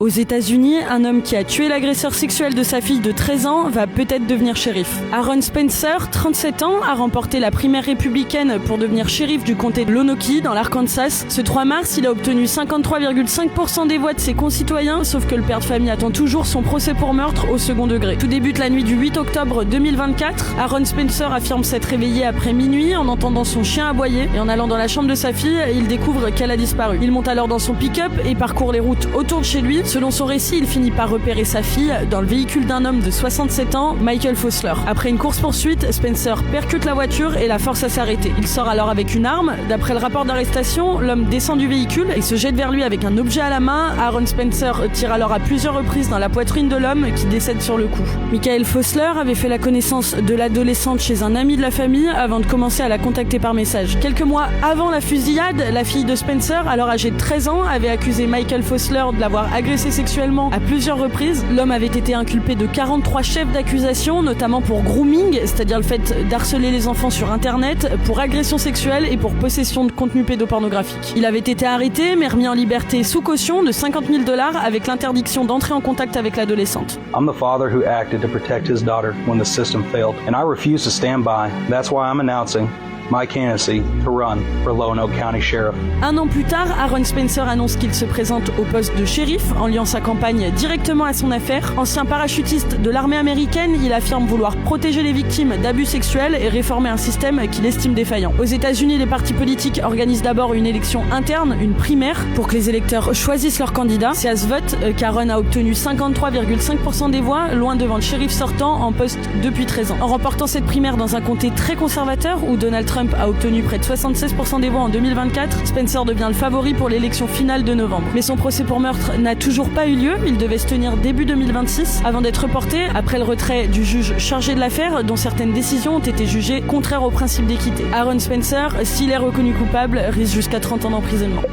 Aux États-Unis, un homme qui a tué l'agresseur sexuel de sa fille de 13 ans va peut-être devenir shérif. Aaron Spencer, 37 ans, a remporté la primaire républicaine pour devenir shérif du comté de Lonoke, dans l'Arkansas. Ce 3 mars, il a obtenu 53,5% des voix de ses concitoyens, sauf que le père de famille attend toujours son procès pour meurtre au second degré. Tout débute la nuit du 8 octobre 2024. Aaron Spencer affirme s'être réveillé après minuit en entendant son chien aboyer et en allant dans la chambre de sa fille, il découvre qu'elle a disparu. Il monte alors dans son pick-up et parcourt les routes autour de chez lui. Selon son récit, il finit par repérer sa fille dans le véhicule d'un homme de 67 ans, Michael Fossler. Après une course-poursuite, Spencer percute la voiture et la force à s'arrêter. Il sort alors avec une arme. D'après le rapport d'arrestation, l'homme descend du véhicule et se jette vers lui avec un objet à la main. Aaron Spencer tire alors à plusieurs reprises dans la poitrine de l'homme qui décède sur le coup. Michael Fossler avait fait la connaissance de l'adolescente chez un ami de la famille avant de commencer à la contacter par message. Quelques mois avant la fusillade, la fille de Spencer, alors âgée de 13 ans, avait accusé Michael Fossler de l'avoir agressé sexuellement à plusieurs reprises. L'homme avait été inculpé de 43 chefs d'accusation, notamment pour grooming, c'est-à-dire le fait d'harceler les enfants sur internet, pour agression sexuelle et pour possession de contenu pédopornographique. Il avait été arrêté mais remis en liberté sous caution de $50 000 avec l'interdiction d'entrer en contact avec l'adolescente. I'm the father who acted to protect his daughter when the system failed, and I refuse to stand by. That's why I'm announcing my candidacy to run for Lonoke County Sheriff. Un an plus tard, Aaron Spencer annonce qu'il se présente au poste de shérif en liant sa campagne directement à son affaire. Ancien parachutiste de l'armée américaine, il affirme vouloir protéger les victimes d'abus sexuels et réformer un système qu'il estime défaillant. Aux États-Unis, les partis politiques organisent d'abord une élection interne, une primaire, pour que les électeurs choisissent leur candidat. C'est à ce vote qu'Aaron a obtenu 53,5% des voix, loin devant le shérif sortant en poste depuis 13 ans. En remportant cette primaire dans un comté très conservateur où Donald Trump a obtenu près de 76% des voix en 2024, Spencer devient le favori pour l'élection finale de novembre. Mais son procès pour meurtre n'a toujours pas eu lieu, il devait se tenir début 2026 avant d'être reporté après le retrait du juge chargé de l'affaire dont certaines décisions ont été jugées contraires au principe d'équité. Aaron Spencer, s'il est reconnu coupable, risque jusqu'à 30 ans d'emprisonnement.